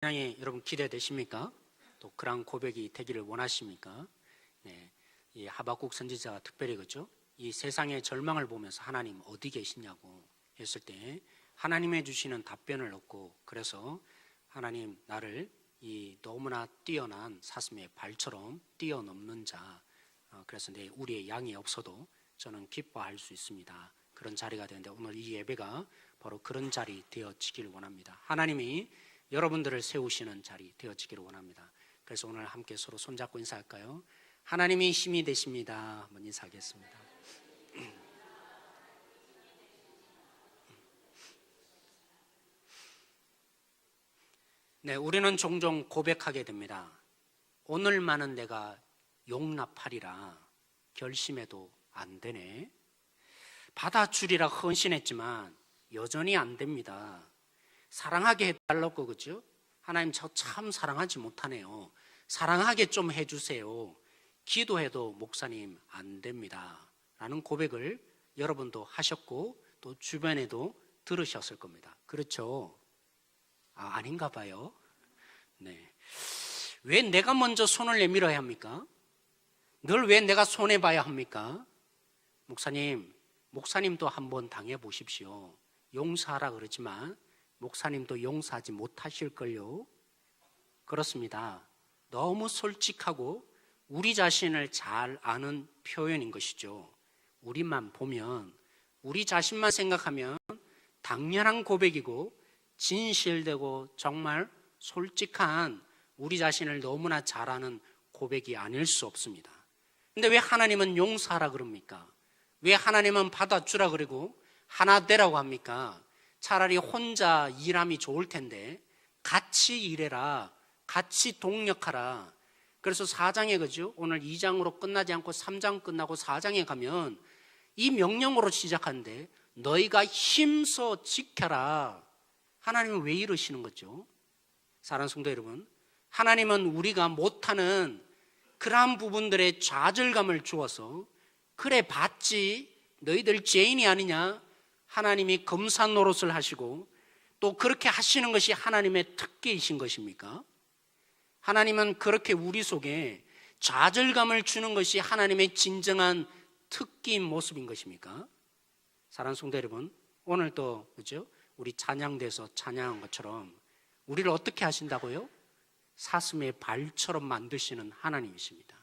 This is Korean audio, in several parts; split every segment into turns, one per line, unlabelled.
찬양이 여러분 기대되십니까? 또 그런 고백이 되기를 원하십니까? 네, 이 하박국 선지자가 특별히 그죠? 이 세상의 절망을 보면서 하나님 어디 계시냐고 했을 때 하나님의 주시는 답변을 얻고, 그래서 하나님 나를 이 너무나 뛰어난 사슴의 발처럼 뛰어넘는 자, 그래서 우리의 양이 없어도 저는 기뻐할 수 있습니다. 그런 자리가 되는데 오늘 이 예배가 바로 그런 자리 되어지기를 원합니다. 하나님이 여러분들을 세우시는 자리 되어지기를 원합니다. 그래서 오늘 함께 서로 손잡고 인사할까요? 하나님이 힘이 되십니다. 한번 인사하겠습니다. 네, 우리는 종종 고백하게 됩니다. 오늘만은 내가 용납하리라 결심해도 안 되네. 받아주리라 헌신했지만 여전히 안 됩니다. 사랑하게 해달라고, 그죠? 하나님 저 참 사랑하지 못하네요. 사랑하게 좀 해주세요. 기도해도 목사님 안 됩니다 라는 고백을 여러분도 하셨고 또 주변에도 들으셨을 겁니다. 그렇죠? 아닌가 봐요. 네. 왜 내가 먼저 손을 내밀어야 합니까? 늘 왜 내가 손해봐야 합니까? 목사님도 한번 당해보십시오. 용서하라 그러지만 목사님도 용서하지 못하실걸요. 그렇습니다. 너무 솔직하고 우리 자신을 잘 아는 표현인 것이죠. 우리만 보면, 우리 자신만 생각하면 당연한 고백이고 진실되고 정말 솔직한 우리 자신을 너무나 잘 아는 고백이 아닐 수 없습니다. 근데 왜 하나님은 용서하라 그럽니까? 왜 하나님은 받아주라 그러고 하나 되라고 합니까? 차라리 혼자 일함이 좋을 텐데 같이 일해라, 같이 동력하라. 그래서 4장에 그죠? 오늘 2장으로 끝나지 않고 3장 끝나고 4장에 가면 이 명령으로 시작하는데 너희가 힘써 지켜라. 하나님은 왜 이러시는 거죠? 사랑하는 성도 여러분, 하나님은 우리가 못하는 그러한 부분들의 좌절감을 주어서 그래 봤지 너희들 죄인이 아니냐, 하나님이 검사 노릇을 하시고 또 그렇게 하시는 것이 하나님의 특기이신 것입니까? 하나님은 그렇게 우리 속에 좌절감을 주는 것이 하나님의 진정한 특기인 모습인 것입니까? 사랑하는 성도 여러분, 오늘도 그죠? 우리 찬양대에서 찬양한 것처럼 우리를 어떻게 하신다고요? 사슴의 발처럼 만드시는 하나님이십니다.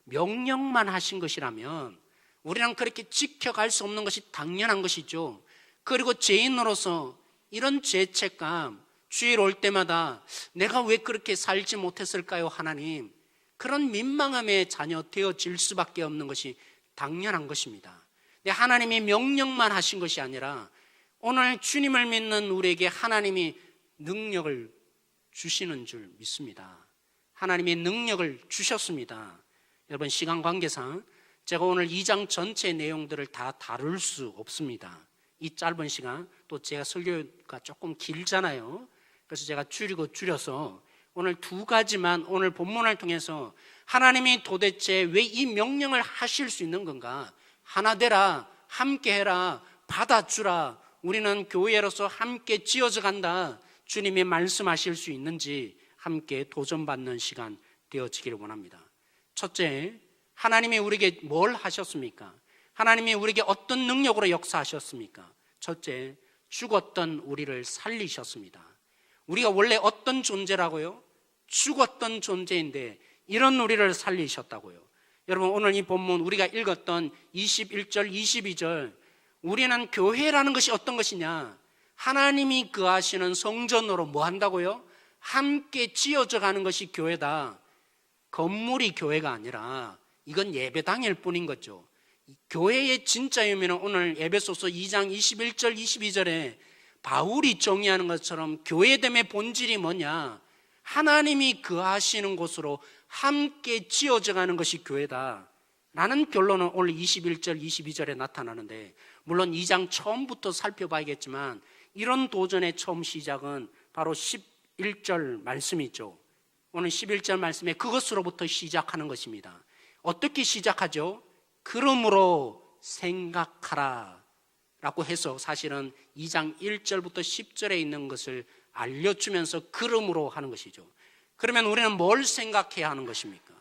명령만 하신 것이라면 우리는 그렇게 지켜갈 수 없는 것이 당연한 것이죠. 그리고 죄인으로서 이런 죄책감, 주일 올 때마다 내가 왜 그렇게 살지 못했을까요, 하나님? 그런 민망함의 자녀 되어질 수밖에 없는 것이 당연한 것입니다. 근데 하나님이 명령만 하신 것이 아니라 오늘 주님을 믿는 우리에게 하나님이 능력을 주시는 줄 믿습니다. 하나님이 능력을 주셨습니다. 여러분, 시간 관계상 제가 오늘 2장 전체 내용들을 다 다룰 수 없습니다. 이 짧은 시간, 또 제가 설교가 조금 길잖아요. 그래서 제가 줄여서 오늘 2가지만 오늘 본문을 통해서 하나님이 도대체 왜 이 명령을 하실 수 있는 건가? 하나 되라, 함께 해라, 받아주라, 우리는 교회로서 함께 지어져 간다, 주님이 말씀하실 수 있는지 함께 도전받는 시간 되어지기를 원합니다. 첫째, 하나님이 우리에게 뭘 하셨습니까? 하나님이 우리에게 어떤 능력으로 역사하셨습니까? 첫째, 죽었던 우리를 살리셨습니다. 우리가 원래 어떤 존재라고요? 죽었던 존재인데 이런 우리를 살리셨다고요. 여러분, 오늘 이 본문 우리가 읽었던 21절, 22절, 우리는 교회라는 것이 어떤 것이냐? 하나님이 거하시는 성전으로 뭐 한다고요? 함께 지어져 가는 것이 교회다. 건물이 교회가 아니라 이건 예배당일 뿐인 거죠. 교회의 진짜 의미는 오늘 에베소서 2장 21절 22절에 바울이 정의하는 것처럼 교회됨의 본질이 뭐냐? 하나님이 거하시는 곳으로 함께 지어져 가는 것이 교회다 라는 결론은 오늘 21절 22절에 나타나는데, 물론 2장 처음부터 살펴봐야겠지만 이런 도전의 처음 시작은 바로 11절 말씀이죠. 오늘 11절 말씀에 그것으로부터 시작하는 것입니다. 어떻게 시작하죠? 그러므로 생각하라 라고 해서 사실은 2장 1절부터 10절에 있는 것을 알려주면서 걸음으로 하는 것이죠. 그러면 우리는 뭘 생각해야 하는 것입니까?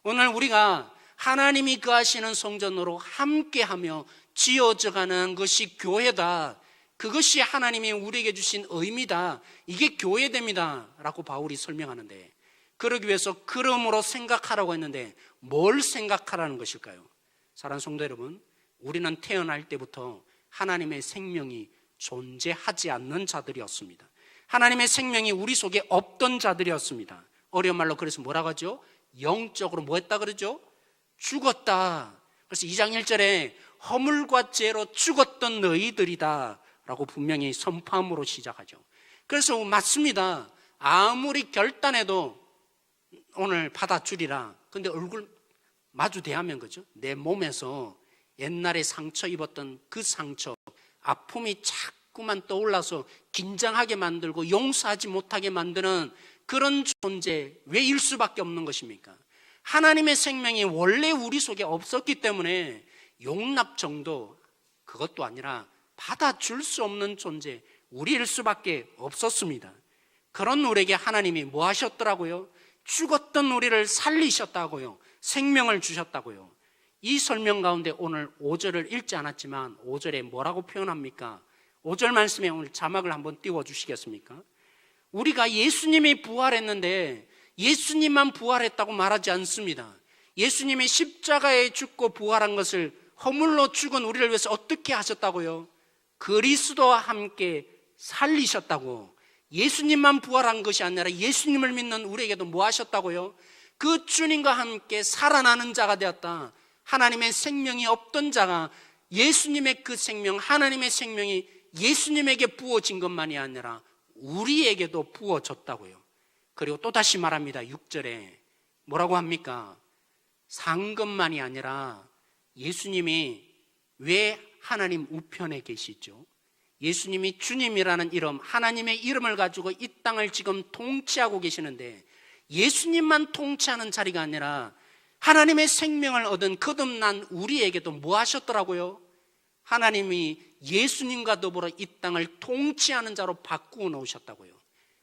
오늘 우리가 하나님이 거하시는 성전으로 함께하며 지어져가는 것이 교회다. 그것이 하나님이 우리에게 주신 의미다. 이게 교회됩니다 라고 바울이 설명하는데, 그러기 위해서 그러므로 생각하라고 했는데 뭘 생각하라는 것일까요? 사랑하는 성도 여러분, 우리는 태어날 때부터 하나님의 생명이 존재하지 않는 자들이었습니다. 하나님의 생명이 우리 속에 없던 자들이었습니다. 어려운 말로 그래서 뭐라고 하죠? 영적으로 뭐 했다 그러죠? 죽었다. 그래서 2장 1절에 허물과 죄로 죽었던 너희들이다 라고 분명히 선포함으로 시작하죠. 그래서 맞습니다. 아무리 결단해도 오늘 받아주리라. 근데 얼굴 마주 대하면 그죠? 내 몸에서 옛날에 상처 입었던 그 상처, 아픔이 자꾸만 떠올라서 긴장하게 만들고 용서하지 못하게 만드는 그런 존재, 왜일 수밖에 없는 것입니까? 하나님의 생명이 원래 우리 속에 없었기 때문에 용납 정도, 그것도 아니라 받아줄 수 없는 존재, 우리일 수밖에 없었습니다. 그런 우리에게 하나님이 뭐 하셨더라고요? 죽었던 우리를 살리셨다고요. 생명을 주셨다고요. 이 설명 가운데 오늘 5절을 읽지 않았지만 5절에 뭐라고 표현합니까? 5절 말씀에 오늘 자막을 한번 띄워주시겠습니까? 우리가 예수님이 부활했는데 예수님만 부활했다고 말하지 않습니다. 예수님이 십자가에 죽고 부활한 것을 허물로 죽은 우리를 위해서 어떻게 하셨다고요? 그리스도와 함께 살리셨다고. 예수님만 부활한 것이 아니라 예수님을 믿는 우리에게도 뭐 하셨다고요? 그 주님과 함께 살아나는 자가 되었다. 하나님의 생명이 없던 자가 예수님의 그 생명, 하나님의 생명이 예수님에게 부어진 것만이 아니라 우리에게도 부어졌다고요. 그리고 또 다시 말합니다. 6절에 뭐라고 합니까? 산 것만이 아니라 예수님이 왜 하나님 우편에 계시죠? 예수님이 주님이라는 이름, 하나님의 이름을 가지고 이 땅을 지금 통치하고 계시는데 예수님만 통치하는 자리가 아니라 하나님의 생명을 얻은 거듭난 우리에게도 뭐 하셨더라고요? 하나님이 예수님과 더불어 이 땅을 통치하는 자로 바꾸어 놓으셨다고요.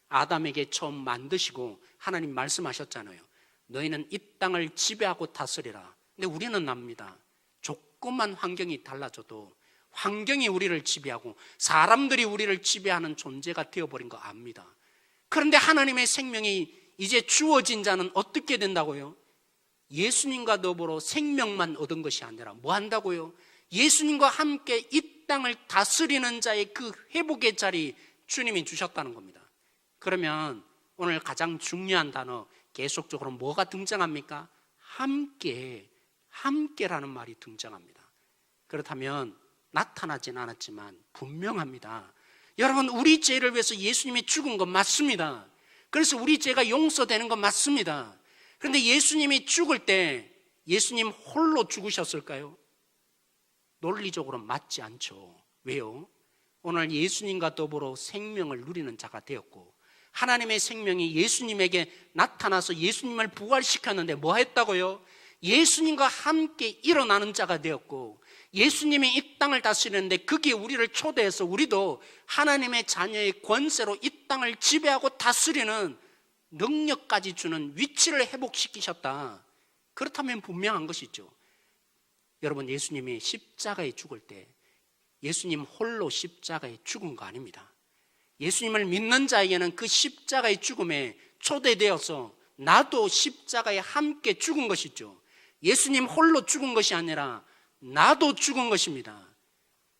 아담에게 처음 만드시고 하나님 말씀하셨잖아요. 너희는 이 땅을 지배하고 다스리라. 근데 우리는 납니다. 조금만 환경이 달라져도 환경이 우리를 지배하고 사람들이 우리를 지배하는 존재가 되어버린 거 압니다. 그런데 하나님의 생명이 이제 주어진 자는 어떻게 된다고요? 예수님과 더불어 생명만 얻은 것이 아니라 뭐 한다고요? 예수님과 함께 이 땅을 다스리는 자의 그 회복의 자리 주님이 주셨다는 겁니다. 그러면 오늘 가장 중요한 단어 계속적으로 뭐가 등장합니까? 함께라는 말이 등장합니다. 그렇다면 나타나진 않았지만 분명합니다. 여러분, 우리 죄를 위해서 예수님이 죽은 건 맞습니다. 그래서 우리 죄가 용서되는 건 맞습니다. 그런데 예수님이 죽을 때 예수님 홀로 죽으셨을까요? 논리적으로 맞지 않죠. 왜요? 오늘 예수님과 더불어 생명을 누리는 자가 되었고 하나님의 생명이 예수님에게 나타나서 예수님을 부활시켰는데 뭐 했다고요? 예수님과 함께 일어나는 자가 되었고 예수님이 이 땅을 다스리는데 거기에 우리를 초대해서 우리도 하나님의 자녀의 권세로 이 땅을 지배하고 다스리는 능력까지 주는 위치를 회복시키셨다. 그렇다면 분명한 것이죠. 여러분, 예수님이 십자가에 죽을 때 예수님 홀로 십자가에 죽은 거 아닙니다. 예수님을 믿는 자에게는 그 십자가의 죽음에 초대되어서 나도 십자가에 함께 죽은 것이죠. 예수님 홀로 죽은 것이 아니라 나도 죽은 것입니다.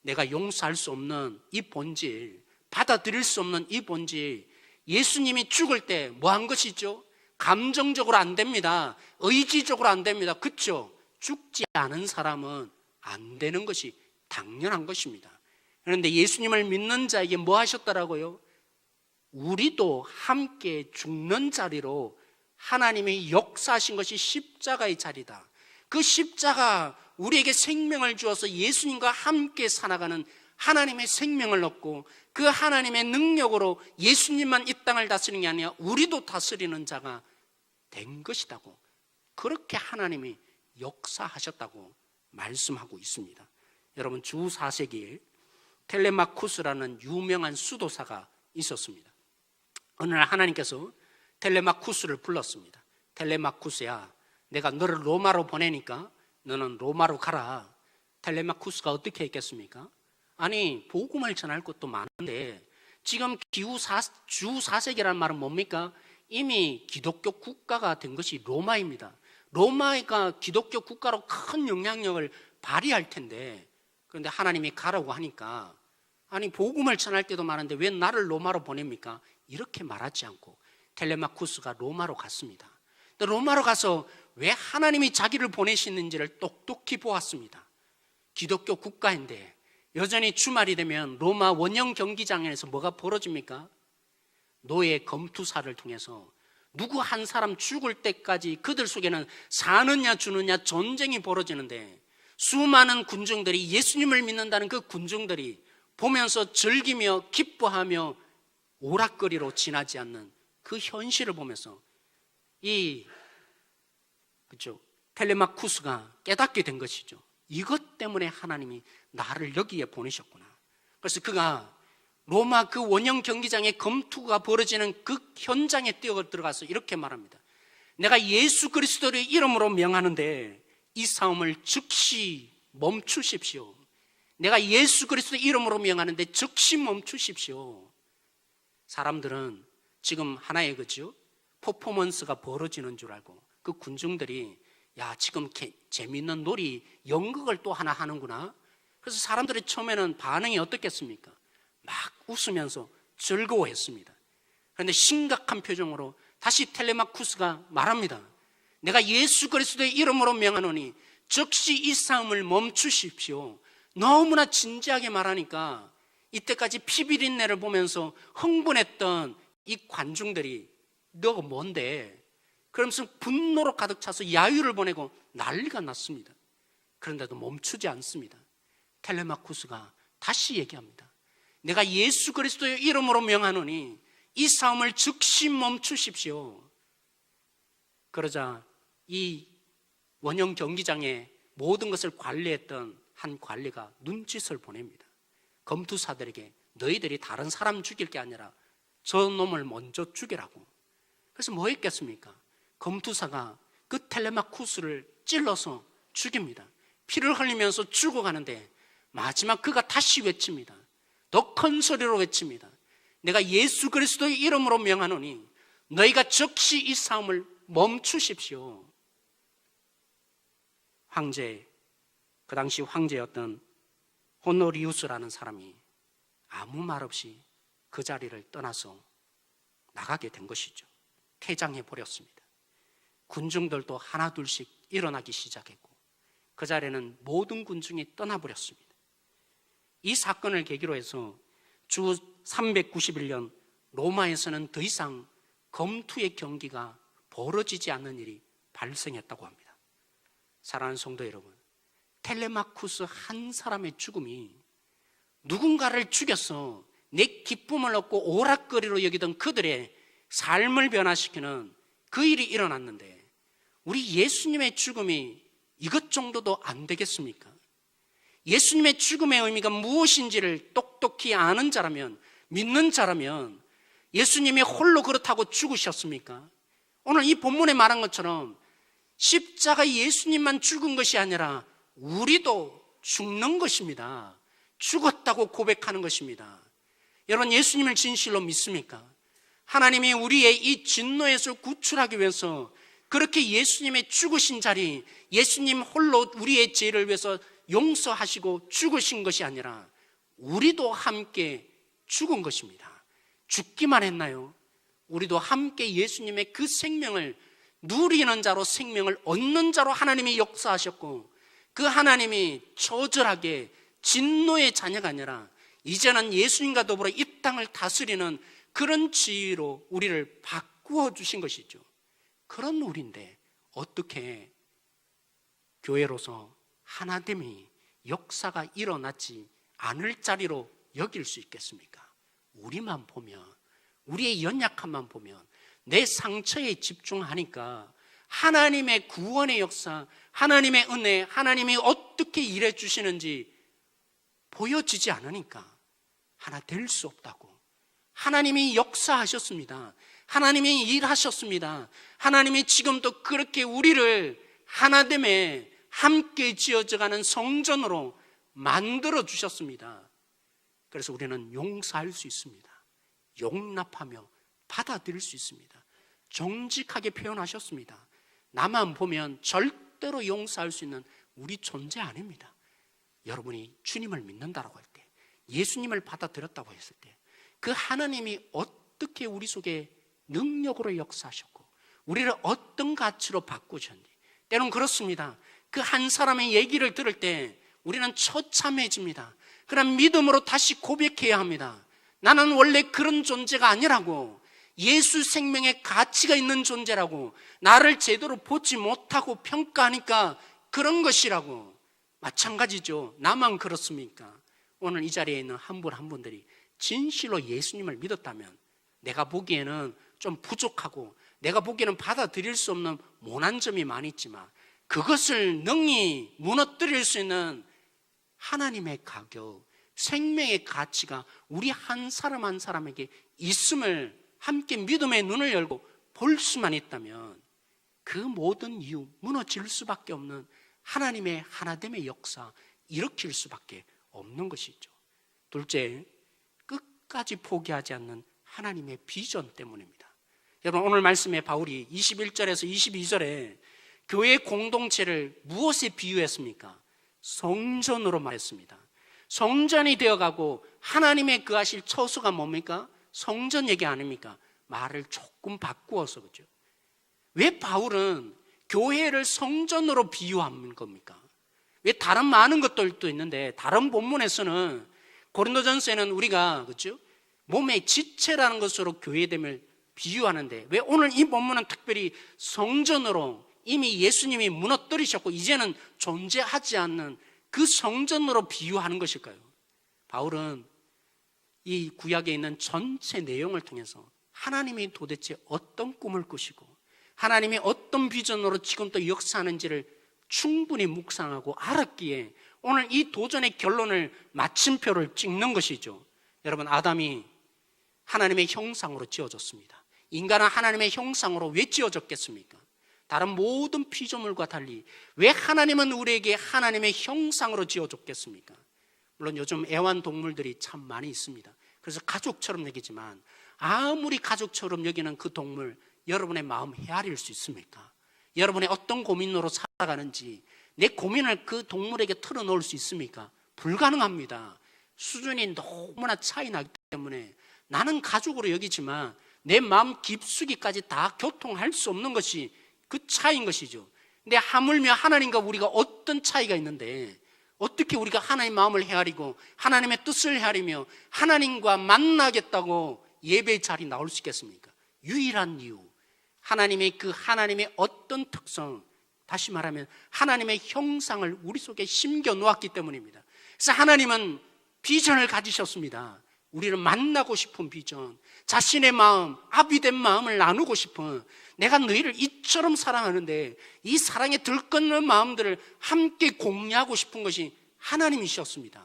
내가 용서할 수 없는 이 본질, 받아들일 수 없는 이 본질, 예수님이 죽을 때 뭐 한 것이죠? 감정적으로 안 됩니다. 의지적으로 안 됩니다. 그렇죠? 죽지 않은 사람은 안 되는 것이 당연한 것입니다. 그런데 예수님을 믿는 자에게 뭐 하셨더라고요? 우리도 함께 죽는 자리로 하나님이 역사하신 것이 십자가의 자리다. 그 십자가 우리에게 생명을 주어서 예수님과 함께 살아가는 하나님의 생명을 얻고 그 하나님의 능력으로 예수님만 이 땅을 다스리는 게 아니라 우리도 다스리는 자가 된 것이라고, 그렇게 하나님이 역사하셨다고 말씀하고 있습니다. 여러분, 주 4세기에 텔레마쿠스라는 유명한 수도사가 있었습니다. 어느 날 하나님께서 텔레마쿠스를 불렀습니다. 텔레마쿠스야, 내가 너를 로마로 보내니까 너는 로마로 가라. 텔레마쿠스가 어떻게 했겠습니까? 아니, 복음을 전할 것도 많은데 지금 주 4세기라는 말은 뭡니까? 이미 기독교 국가가 된 것이 로마입니다. 로마가 기독교 국가로 큰 영향력을 발휘할 텐데, 그런데 하나님이 가라고 하니까, 아니 복음을 전할 때도 많은데 왜 나를 로마로 보냅니까? 이렇게 말하지 않고 텔레마쿠스가 로마로 갔습니다. 로마로 가서 왜 하나님이 자기를 보내시는지를 똑똑히 보았습니다. 기독교 국가인데 여전히 주말이 되면 로마 원형 경기장에서 뭐가 벌어집니까? 노예 검투사를 통해서 누구 한 사람 죽을 때까지 그들 속에는 사느냐 주느냐 전쟁이 벌어지는데, 수많은 군중들이, 예수님을 믿는다는 그 군중들이 보면서 즐기며 기뻐하며 오락거리로 지나지 않는 그 현실을 보면서 텔레마쿠스가 깨닫게 된 것이죠. 이것 때문에 하나님이 나를 여기에 보내셨구나. 그래서 그가 로마 그 원형 경기장에 검투가 벌어지는 그 현장에 뛰어 들어가서 이렇게 말합니다. 내가 예수 그리스도의 이름으로 명하는데 이 싸움을 즉시 멈추십시오. 내가 예수 그리스도의 이름으로 명하는데 즉시 멈추십시오. 사람들은 지금 하나의 퍼포먼스가 벌어지는 줄 알고, 그 군중들이 야, 지금 재미있는 놀이, 연극을 또 하나 하는구나. 그래서 사람들이 처음에는 반응이 어떻겠습니까? 막 웃으면서 즐거워했습니다. 그런데 심각한 표정으로 다시 텔레마쿠스가 말합니다. 내가 예수 그리스도의 이름으로 명하노니 즉시 이 싸움을 멈추십시오. 너무나 진지하게 말하니까 이때까지 피비린내를 보면서 흥분했던 이 관중들이 너가 뭔데? 그러면서 분노로 가득 차서 야유를 보내고 난리가 났습니다. 그런데도 멈추지 않습니다. 텔레마쿠스가 다시 얘기합니다. 내가 예수 그리스도의 이름으로 명하노니 이 싸움을 즉시 멈추십시오. 그러자 이 원형 경기장에 모든 것을 관리했던 한 관리가 눈짓을 보냅니다. 검투사들에게 너희들이 다른 사람 죽일 게 아니라 저 놈을 먼저 죽이라고. 그래서 뭐 했겠습니까? 검투사가 그 텔레마쿠스를 찔러서 죽입니다. 피를 흘리면서 죽어가는데 마지막 그가 다시 외칩니다. 더 큰 소리로 외칩니다. 내가 예수 그리스도의 이름으로 명하노니 너희가 즉시 이 싸움을 멈추십시오. 그 당시 황제였던 호노리우스라는 사람이 아무 말 없이 그 자리를 떠나서 나가게 된 것이죠. 퇴장해 버렸습니다. 군중들도 하나둘씩 일어나기 시작했고 그 자리는 모든 군중이 떠나버렸습니다. 이 사건을 계기로 해서 주 391년 로마에서는 더 이상 검투의 경기가 벌어지지 않는 일이 발생했다고 합니다. 사랑하는 성도 여러분, 텔레마쿠스 한 사람의 죽음이 누군가를 죽여서 내 기쁨을 얻고 오락거리로 여기던 그들의 삶을 변화시키는 그 일이 일어났는데, 우리 예수님의 죽음이 이것 정도도 안 되겠습니까? 예수님의 죽음의 의미가 무엇인지를 똑똑히 아는 자라면, 믿는 자라면 예수님이 홀로 그렇다고 죽으셨습니까? 오늘 이 본문에 말한 것처럼 십자가 예수님만 죽은 것이 아니라 우리도 죽는 것입니다. 죽었다고 고백하는 것입니다. 여러분, 예수님을 진실로 믿습니까? 하나님이 우리의 이 진노에서 구출하기 위해서 그렇게 예수님의 죽으신 자리, 예수님 홀로 우리의 죄를 위해서 용서하시고 죽으신 것이 아니라 우리도 함께 죽은 것입니다. 죽기만 했나요? 우리도 함께 예수님의 그 생명을 누리는 자로, 생명을 얻는 자로 하나님이 역사하셨고, 그 하나님이 처절하게 진노의 자녀가 아니라 이제는 예수님과 더불어 이 땅을 다스리는 그런 지위로 우리를 바꾸어 주신 것이죠. 그런 우리인데 어떻게 교회로서 하나됨이 역사가 일어나지 않을 자리로 여길 수 있겠습니까? 우리만 보면, 우리의 연약함만 보면, 내 상처에 집중하니까 하나님의 구원의 역사, 하나님의 은혜, 하나님이 어떻게 일해 주시는지 보여지지 않으니까 하나 될 수 없다고, 하나님이 역사하셨습니다. 하나님이 일하셨습니다. 하나님이 지금도 그렇게 우리를 하나됨에 함께 지어져가는 성전으로 만들어 주셨습니다. 그래서 우리는 용서할 수 있습니다. 용납하며 받아들일 수 있습니다. 정직하게 표현하셨습니다. 나만 보면 절대로 용서할 수 있는 우리 존재 아닙니다. 여러분이 주님을 믿는다라고 할 때, 예수님을 받아들였다고 했을 때, 그 하나님이 어떻게 우리 속에 능력으로 역사하셨고 우리를 어떤 가치로 바꾸셨는지, 때론 그렇습니다. 그 한 사람의 얘기를 들을 때 우리는 처참해집니다. 그러나 믿음으로 다시 고백해야 합니다. 나는 원래 그런 존재가 아니라고, 예수 생명의 가치가 있는 존재라고, 나를 제대로 보지 못하고 평가하니까 그런 것이라고. 마찬가지죠. 나만 그렇습니까? 오늘 이 자리에 있는 한 분 한 분들이 진실로 예수님을 믿었다면, 내가 보기에는 좀 부족하고 내가 보기에는 받아들일 수 없는 모난 점이 많이 있지만 그것을 능히 무너뜨릴 수 있는 하나님의 가격, 생명의 가치가 우리 한 사람 한 사람에게 있음을 함께 믿음의 눈을 열고 볼 수만 있다면 그 모든 이유, 무너질 수밖에 없는 하나님의 하나됨의 역사 일으킬 수밖에 없는 것이죠. 둘째, 끝까지 포기하지 않는 하나님의 비전 때문입니다. 여러분, 오늘 말씀에 바울이 21절에서 22절에 교회 공동체를 무엇에 비유했습니까? 성전으로 말했습니다. 성전이 되어가고 하나님의 거하실 처소가 뭡니까? 성전 얘기 아닙니까? 말을 조금 바꾸어서 그죠? 왜 바울은 교회를 성전으로 비유한 겁니까? 왜 다른 많은 것들도 있는데 다른 본문에서는 고린도전서에는 우리가 그죠? 몸의 지체라는 것으로 교회됨을 비유하는데 왜 오늘 이 본문은 특별히 성전으로 이미 예수님이 무너뜨리셨고 이제는 존재하지 않는 그 성전으로 비유하는 것일까요? 바울은 이 구약에 있는 전체 내용을 통해서 하나님이 도대체 어떤 꿈을 꾸시고 하나님이 어떤 비전으로 지금도 역사하는지를 충분히 묵상하고 알았기에 오늘 이 도전의 결론을 마침표를 찍는 것이죠. 여러분, 아담이 하나님의 형상으로 지어졌습니다. 인간은 하나님의 형상으로 왜 지어졌겠습니까? 다른 모든 피조물과 달리 왜 하나님은 우리에게 하나님의 형상으로 지어줬겠습니까? 물론 요즘 애완동물들이 참 많이 있습니다. 그래서 가족처럼 여기지만 아무리 가족처럼 여기는 그 동물, 여러분의 마음 헤아릴 수 있습니까? 여러분의 어떤 고민으로 살아가는지 내 고민을 그 동물에게 털어놓을 수 있습니까? 불가능합니다. 수준이 너무나 차이 나기 때문에 나는 가족으로 여기지만 내 마음 깊숙이까지 다 교통할 수 없는 것이 그 차이인 것이죠. 근데 하물며 하나님과 우리가 어떤 차이가 있는데 어떻게 우리가 하나님의 마음을 헤아리고 하나님의 뜻을 헤아리며 하나님과 만나겠다고 예배 자리 나올 수 있겠습니까? 유일한 이유, 하나님의 어떤 특성, 다시 말하면 하나님의 형상을 우리 속에 심겨 놓았기 때문입니다. 그래서 하나님은 비전을 가지셨습니다. 우리를 만나고 싶은 비전, 자신의 마음, 아비된 마음을 나누고 싶은, 내가 너희를 이처럼 사랑하는데 이 사랑에 들끓는 마음들을 함께 공유하고 싶은 것이 하나님이셨습니다.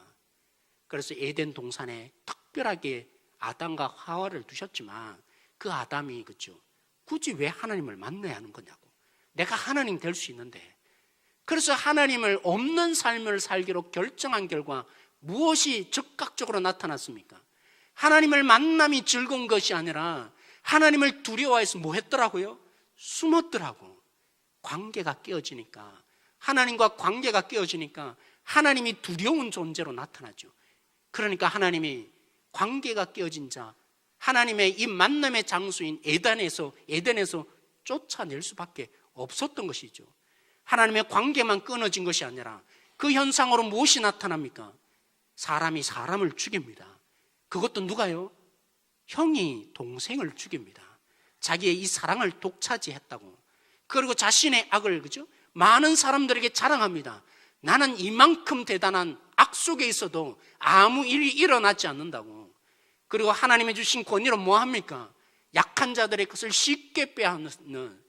그래서 에덴 동산에 특별하게 아담과 하와를 두셨지만 그 아담이 그죠? 굳이 왜 하나님을 만나야 하는 거냐고. 내가 하나님 될 수 있는데. 그래서 하나님을 없는 삶을 살기로 결정한 결과 무엇이 즉각적으로 나타났습니까? 하나님을 만남이 즐거운 것이 아니라 하나님을 두려워해서 뭐 했더라고요? 숨었더라고. 관계가 깨어지니까, 하나님과 관계가 깨어지니까 하나님이 두려운 존재로 나타나죠. 그러니까 하나님이 관계가 깨어진 자, 하나님의 이 만남의 장소인 에덴에서 쫓아낼 수밖에 없었던 것이죠. 하나님의 관계만 끊어진 것이 아니라 그 현상으로 무엇이 나타납니까? 사람이 사람을 죽입니다. 그것도 누가요? 형이 동생을 죽입니다. 자기의 이 사랑을 독차지했다고. 그리고 자신의 악을 그죠? 많은 사람들에게 자랑합니다. 나는 이만큼 대단한 악 속에 있어도 아무 일이 일어나지 않는다고. 그리고 하나님이 주신 권위로 뭐 합니까? 약한 자들의 것을 쉽게 빼앗는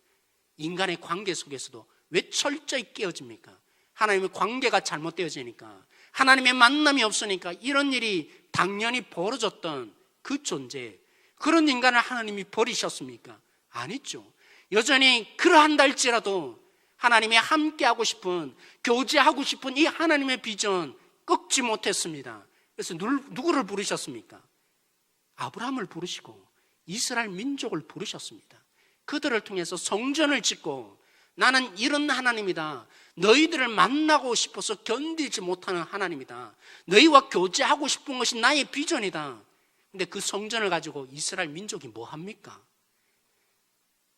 인간의 관계 속에서도 왜 철저히 깨어집니까? 하나님의 관계가 잘못되어지니까, 하나님의 만남이 없으니까 이런 일이 당연히 벌어졌던 그 존재, 그런 인간을 하나님이 버리셨습니까? 아니죠. 여전히 그러한다 할지라도 하나님이 함께하고 싶은, 교제하고 싶은 이 하나님의 비전 꺾지 못했습니다. 그래서 누구를 부르셨습니까? 아브라함을 부르시고 이스라엘 민족을 부르셨습니다. 그들을 통해서 성전을 짓고 나는 이런 하나님이다. 너희들을 만나고 싶어서 견디지 못하는 하나님이다. 너희와 교제하고 싶은 것이 나의 비전이다. 근데 그 성전을 가지고 이스라엘 민족이 뭐 합니까?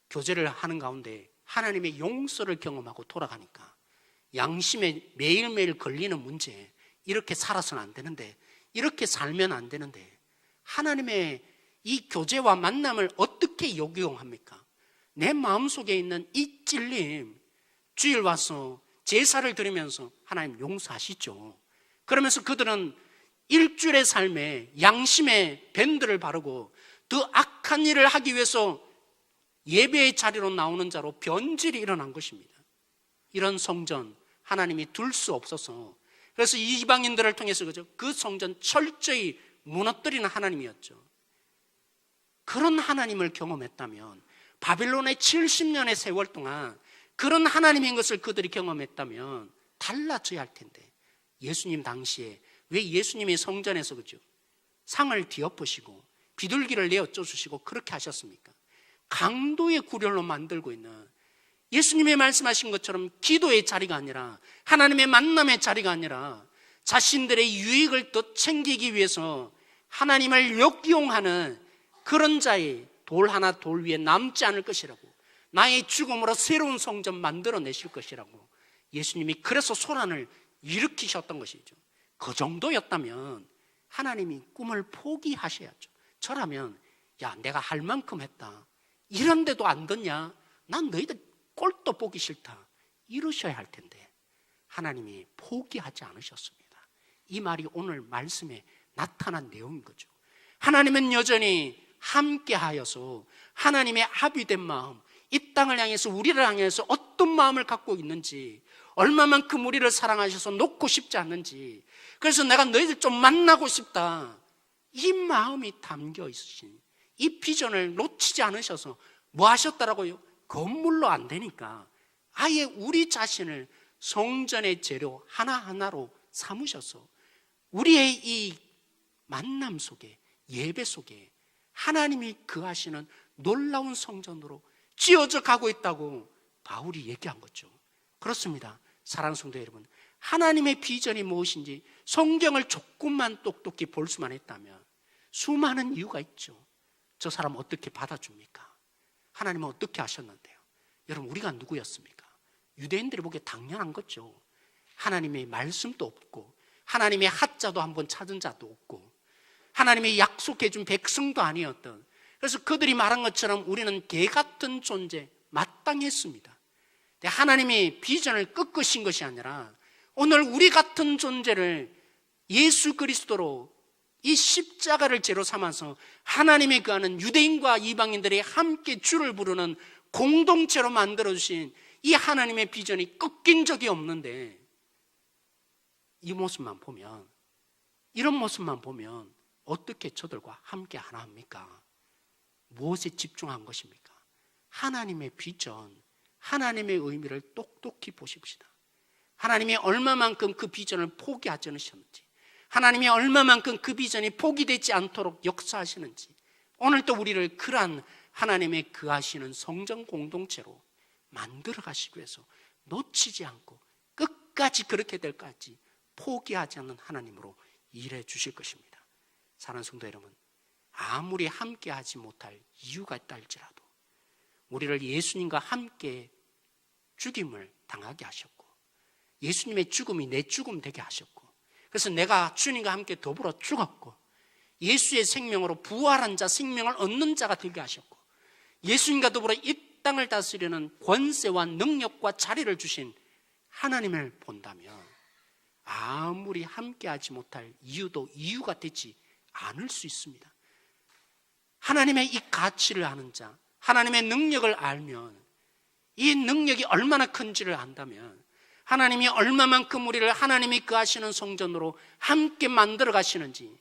교제를 하는 가운데 하나님의 용서를 경험하고 돌아가니까 양심에 매일매일 걸리는 문제, 이렇게 살아서는 안 되는데, 이렇게 살면 안 되는데, 하나님의 이 교제와 만남을 어떻게 역용합니까? 내 마음속에 있는 이 찔림, 주일 와서 제사를 드리면서 하나님 용서하시죠. 그러면서 그들은 일주일의 삶에 양심의 밴드를 바르고 더 악한 일을 하기 위해서 예배의 자리로 나오는 자로 변질이 일어난 것입니다. 이런 성전 하나님이 둘 수 없어서, 그래서 이방인들을 통해서 그 성전 철저히 무너뜨리는 하나님이었죠. 그런 하나님을 경험했다면, 바빌론의 70년의 세월 동안 그런 하나님인 것을 그들이 경험했다면 달라져야 할 텐데, 예수님 당시에 왜 예수님이 성전에서 상을 뒤엎으시고 비둘기를 내어 쫓으시고 그렇게 하셨습니까? 강도의 구렬로 만들고 있는, 예수님이 말씀하신 것처럼 기도의 자리가 아니라, 하나님의 만남의 자리가 아니라 자신들의 유익을 더 챙기기 위해서 하나님을 역용하는 그런 자의 돌 하나 돌 위에 남지 않을 것이라고, 나의 죽음으로 새로운 성전 만들어내실 것이라고 예수님이 그래서 소란을 일으키셨던 것이죠. 그 정도였다면 하나님이 꿈을 포기하셔야죠. 저라면 야, 내가 할 만큼 했다, 이런데도 안 듣냐? 난 너희들 꼴도 보기 싫다, 이러셔야 할 텐데 하나님이 포기하지 않으셨습니다. 이 말이 오늘 말씀에 나타난 내용인 거죠. 하나님은 여전히 함께하여서 하나님의 합의된 마음, 이 땅을 향해서, 우리를 향해서 어떤 마음을 갖고 있는지, 얼마만큼 우리를 사랑하셔서 놓고 싶지 않는지, 그래서 내가 너희들 좀 만나고 싶다, 이 마음이 담겨 있으신 이 비전을 놓치지 않으셔서 뭐 하셨다라고요? 건물로 안 되니까 아예 우리 자신을 성전의 재료 하나하나로 삼으셔서 우리의 이 만남 속에, 예배 속에 하나님이 거하시는 놀라운 성전으로 지어져 가고 있다고 바울이 얘기한 거죠. 그렇습니다. 사랑하는 성도 여러분, 하나님의 비전이 무엇인지 성경을 조금만 똑똑히 볼 수만 했다면 수많은 이유가 있죠. 저 사람 어떻게 받아줍니까? 하나님은 어떻게 하셨는데요? 여러분, 우리가 누구였습니까? 유대인들이 보기에 당연한 거죠. 하나님의 말씀도 없고, 하나님의 하자도 한번 찾은 자도 없고, 하나님의 약속해 준 백성도 아니었던, 그래서 그들이 말한 것처럼 우리는 개 같은 존재, 마땅했습니다. 하나님의 비전을 꺾으신 것이 아니라 오늘 우리 같은 존재를 예수 그리스도로, 이 십자가를 죄로 삼아서 하나님의 거하는 유대인과 이방인들이 함께 주를 부르는 공동체로 만들어주신 이 하나님의 비전이 꺾인 적이 없는데, 이 모습만 보면, 이런 모습만 보면 어떻게 저들과 함께 하나 합니까? 무엇에 집중한 것입니까? 하나님의 비전, 하나님의 의미를 똑똑히 보십시다. 하나님이 얼마만큼 그 비전을 포기하지 않으셨는지, 하나님이 얼마만큼 그 비전이 포기되지 않도록 역사하시는지, 오늘도 우리를 그러한 하나님의 거하시는 성전 공동체로 만들어 가시기 위해서 놓치지 않고 끝까지 그렇게 될까지 포기하지 않는 하나님으로 일해 주실 것입니다. 사랑하는 성도 여러분, 아무리 함께 하지 못할 이유가 있다 할지라도 우리를 예수님과 함께 죽임을 당하게 하셨고, 예수님의 죽음이 내 죽음 되게 하셨고, 그래서 내가 주님과 함께 더불어 죽었고, 예수의 생명으로 부활한 자, 생명을 얻는 자가 되게 하셨고, 예수님과 더불어 이 땅을 다스리는 권세와 능력과 자리를 주신 하나님을 본다면 아무리 함께하지 못할 이유도 이유가 되지 않을 수 있습니다. 하나님의 이 가치를 아는 자, 하나님의 능력을 알면, 이 능력이 얼마나 큰지를 안다면, 하나님이 얼마만큼 우리를 하나님이 거하시는 성전으로 함께 만들어 가시는지,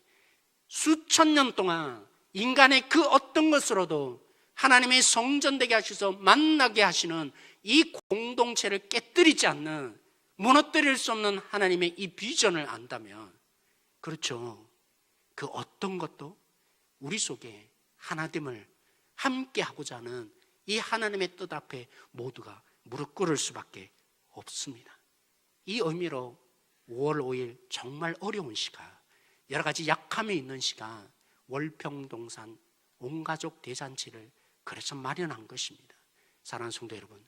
수천 년 동안 인간의 그 어떤 것으로도 하나님의 성전되게 하셔서 만나게 하시는 이 공동체를 깨뜨리지 않는, 무너뜨릴 수 없는 하나님의 이 비전을 안다면, 그렇죠, 그 어떤 것도 우리 속에 하나됨을 함께 하고자 하는 이 하나님의 뜻 앞에 모두가 무릎 꿇을 수밖에 없습니다. 이 의미로 5월 5일 정말 어려운 시간, 여러 가지 약함이 있는 시간, 월평동산 온가족 대잔치를 그래서 마련한 것입니다. 사랑하는 성도 여러분,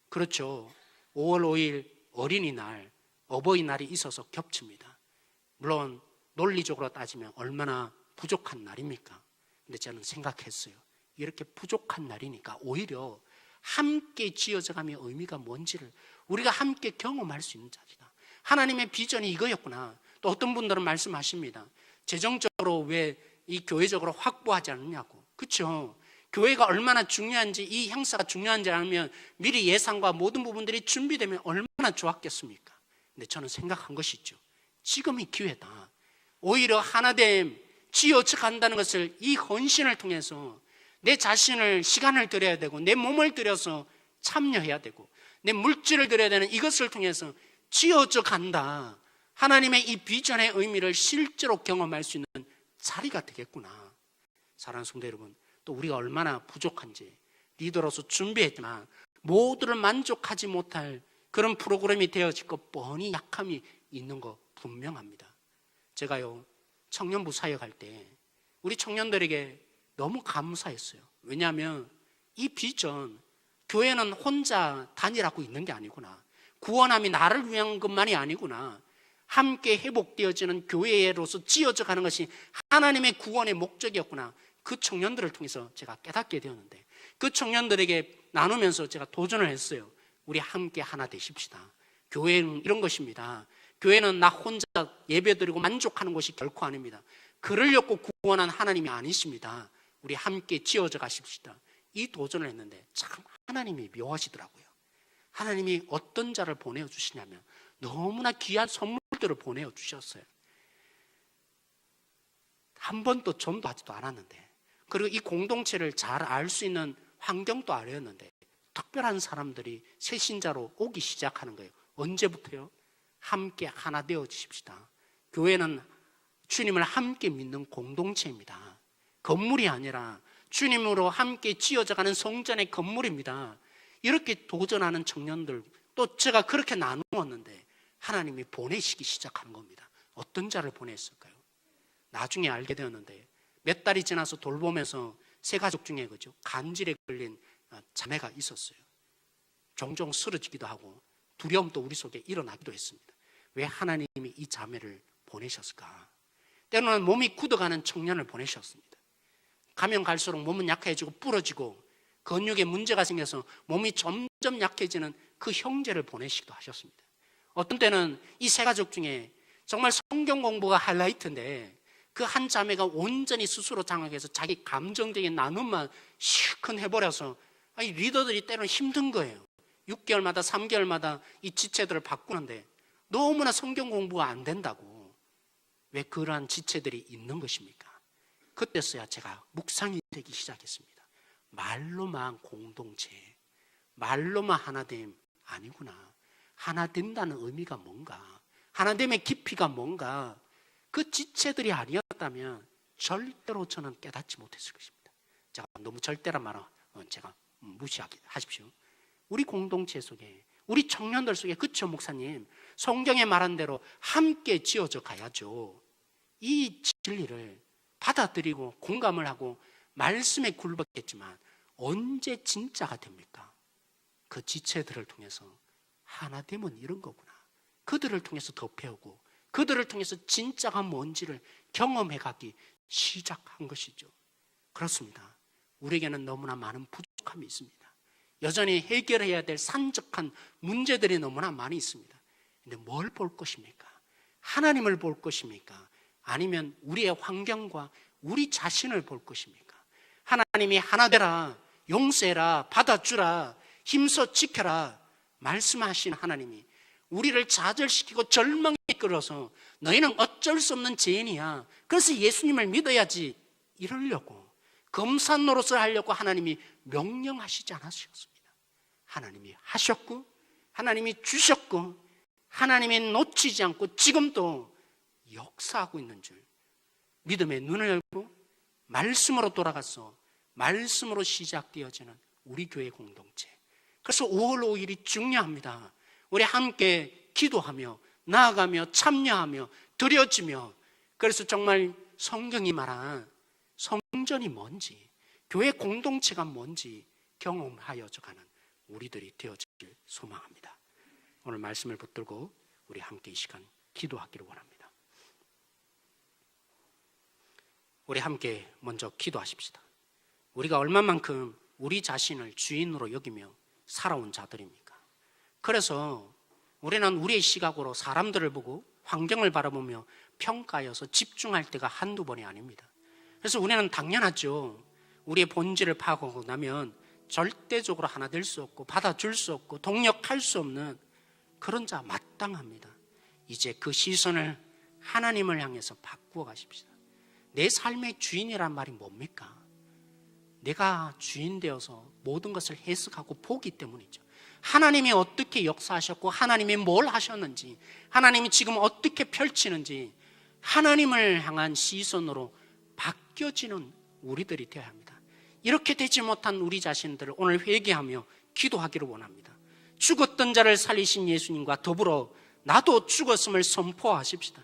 그렇죠, 5월 5일 어린이날, 어버이날이 있어서 겹칩니다. 물론 논리적으로 따지면 얼마나 부족한 날입니까? 근데 저는 생각했어요. 이렇게 부족한 날이니까 오히려 함께 지어져가며 의미가 뭔지를 우리가 함께 경험할 수 있는 자리다. 하나님의 비전이 이거였구나. 또 어떤 분들은 말씀하십니다. 재정적으로 왜 이 교회적으로 확보하지 않느냐고. 그렇죠, 교회가 얼마나 중요한지, 이 행사가 중요한지 알면 미리 예산과 모든 부분들이 준비되면 얼마나 좋았겠습니까? 근데 저는 생각한 것이 있죠. 지금이 기회다. 오히려 하나됨 지어져 간다는 것을, 이 헌신을 통해서 내 자신을, 시간을 들여야 되고 내 몸을 들여서 참여해야 되고 내 물질을 들여야 되는 이것을 통해서 지어져 간다. 하나님의 이 비전의 의미를 실제로 경험할 수 있는 자리가 되겠구나. 사랑하는 성도 여러분, 또 우리가 얼마나 부족한지 리더로서 준비했지만 모두를 만족하지 못할 그런 프로그램이 되어질 것 뻔히 약함이 있는 거 분명합니다. 제가요, 청년부 사역할 때 우리 청년들에게 너무 감사했어요. 왜냐하면 이 비전, 교회는 혼자 다니라고 있는 게 아니구나, 구원함이 나를 위한 것만이 아니구나, 함께 회복되어지는 교회로서 지어져 가는 것이 하나님의 구원의 목적이었구나, 그 청년들을 통해서 제가 깨닫게 되었는데, 그 청년들에게 나누면서 제가 도전을 했어요. 우리 함께 하나 되십시다. 교회는 이런 것입니다. 교회는 나 혼자 예배드리고 만족하는 것이 결코 아닙니다. 그러려고 구원한 하나님이 아니십니다. 우리 함께 지어져 가십시다. 이 도전을 했는데 참 하나님이 묘하시더라고요. 하나님이 어떤 자를 보내주시냐면 너무나 귀한 선물들을 보내주셨어요. 한 번도 전도하지도 않았는데, 그리고 이 공동체를 잘 알 수 있는 환경도 아니었는데 특별한 사람들이 새 신자로 오기 시작하는 거예요. 언제부터요? 함께 하나 되어 주십시다. 교회는 주님을 함께 믿는 공동체입니다. 건물이 아니라 주님으로 함께 지어져가는 성전의 건물입니다. 이렇게 도전하는 청년들, 또 제가 그렇게 나누었는데 하나님이 보내시기 시작하는 겁니다. 어떤 자를 보냈을까요? 나중에 알게 되었는데 몇 달이 지나서 돌보면서 세 가족 중에 그죠, 간질에 걸린 자매가 있었어요. 종종 쓰러지기도 하고 두려움도 우리 속에 일어나기도 했습니다. 왜 하나님이 이 자매를 보내셨을까? 때로는 몸이 굳어가는 청년을 보내셨습니다. 가면 갈수록 몸은 약해지고 부러지고 근육에 문제가 생겨서 몸이 점점 약해지는 그 형제를 보내시기도 하셨습니다. 어떤 때는 이 세 가족 중에 정말 성경 공부가 하이라이트인데 그 한 자매가 온전히 스스로 장악해서 자기 감정적인 나눔만 실컷 해버려서 리더들이 때로는 힘든 거예요. 6개월마다 3개월마다 이 지체들을 바꾸는데 너무나 성경 공부가 안 된다고. 왜 그러한 지체들이 있는 것입니까? 그때서야 제가 묵상이 되기 시작했습니다. 말로만 공동체, 말로만 하나됨 아니구나. 하나 된다는 의미가 뭔가, 하나됨의 깊이가 뭔가, 그 지체들이 아니었다면 절대로 저는 깨닫지 못했을 것입니다. 제가 너무 절대란 말은 제가 무시하십시오. 우리 공동체 속에, 우리 청년들 속에, 그쵸 목사님, 성경에 말한 대로 함께 지어져 가야죠. 이 진리를 받아들이고 공감을 하고 말씀에 굴복했지만 언제 진짜가 됩니까? 그 지체들을 통해서 하나됨은 이런 거구나. 그들을 통해서 더 배우고 그들을 통해서 진짜가 뭔지를 경험해가기 시작한 것이죠. 그렇습니다. 우리에게는 너무나 많은 부족함이 있습니다. 여전히 해결해야 될 산적한 문제들이 너무나 많이 있습니다. 근데 뭘 볼 것입니까? 하나님을 볼 것입니까? 아니면 우리의 환경과 우리 자신을 볼 것입니까? 하나님이 하나 되라, 용서해라, 받아주라, 힘써 지켜라 말씀하신 하나님이 우리를 좌절시키고 절망에 이끌어서 너희는 어쩔 수 없는 죄인이야, 그래서 예수님을 믿어야지 이러려고 검사 노릇을 하려고 하나님이 명령하시지 않으셨습니다. 하나님이 하셨고 하나님이 주셨고 하나님이 놓치지 않고 지금도 역사하고 있는 줄 믿음의 눈을 열고 말씀으로 돌아가서 말씀으로 시작되어지는 우리 교회 공동체. 그래서 5월 5일이 중요합니다. 우리 함께 기도하며 나아가며 참여하며 드려지며, 그래서 정말 성경이 말한 성전이 뭔지, 교회 공동체가 뭔지 경험하여져 가는 우리들이 되어질 소망합니다. 오늘 말씀을 붙들고 우리 함께 이 시간 기도하기를 원합니다. 우리 함께 먼저 기도하십시다. 우리가 얼마만큼 우리 자신을 주인으로 여기며 살아온 자들입니까? 그래서 우리는 우리의 시각으로 사람들을 보고 환경을 바라보며 평가해서 집중할 때가 한두 번이 아닙니다. 그래서 우리는 당연하죠. 우리의 본질을 파악하고 나면 절대적으로 하나 될 수 없고 받아줄 수 없고 동력할 수 없는 그런 자 마땅합니다. 이제 그 시선을 하나님을 향해서 바꾸어 가십시다. 내 삶의 주인이란 말이 뭡니까? 내가 주인 되어서 모든 것을 해석하고 보기 때문이죠. 하나님이 어떻게 역사하셨고 하나님이 뭘 하셨는지, 하나님이 지금 어떻게 펼치는지 하나님을 향한 시선으로 바뀌어지는 우리들이 되어야 합니다. 이렇게 되지 못한 우리 자신들을 오늘 회개하며 기도하기를 원합니다. 죽었던 자를 살리신 예수님과 더불어 나도 죽었음을 선포하십시다.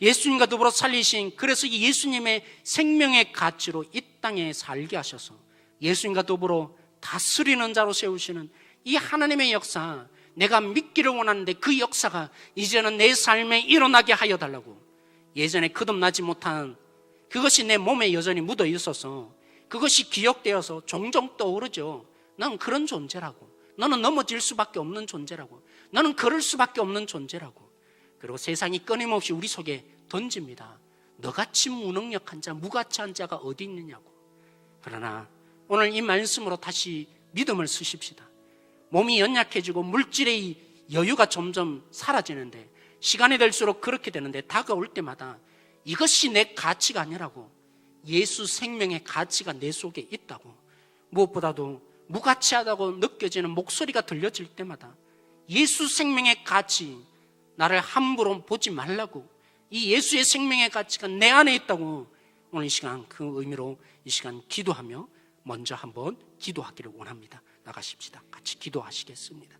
예수님과 더불어 살리신, 그래서 이 예수님의 생명의 가치로 이 땅에 살게 하셔서 예수님과 더불어 다스리는 자로 세우시는 이 하나님의 역사, 내가 믿기를 원하는데 그 역사가 이제는 내 삶에 일어나게 하여 달라고. 예전에 거듭나지 못한 그것이 내 몸에 여전히 묻어 있어서 그것이 기억되어서 종종 떠오르죠. 나는 그런 존재라고, 너는 넘어질 수밖에 없는 존재라고, 너는 그럴 수밖에 없는 존재라고. 그리고 세상이 끊임없이 우리 속에 던집니다. 너같이 무능력한 자, 무가치한 자가 어디 있느냐고. 그러나 오늘 이 말씀으로 다시 믿음을 쓰십시다. 몸이 연약해지고 물질의 여유가 점점 사라지는데, 시간이 될수록 그렇게 되는데, 다가올 때마다 이것이 내 가치가 아니라고, 예수 생명의 가치가 내 속에 있다고, 무엇보다도 무가치하다고 느껴지는 목소리가 들려질 때마다 예수 생명의 가치, 나를 함부로 보지 말라고, 이 예수의 생명의 가치가 내 안에 있다고, 오늘 이 시간 그 의미로 이 시간 기도하며 먼저 한번 기도하기를 원합니다. 나가십시다. 같이 기도하시겠습니다.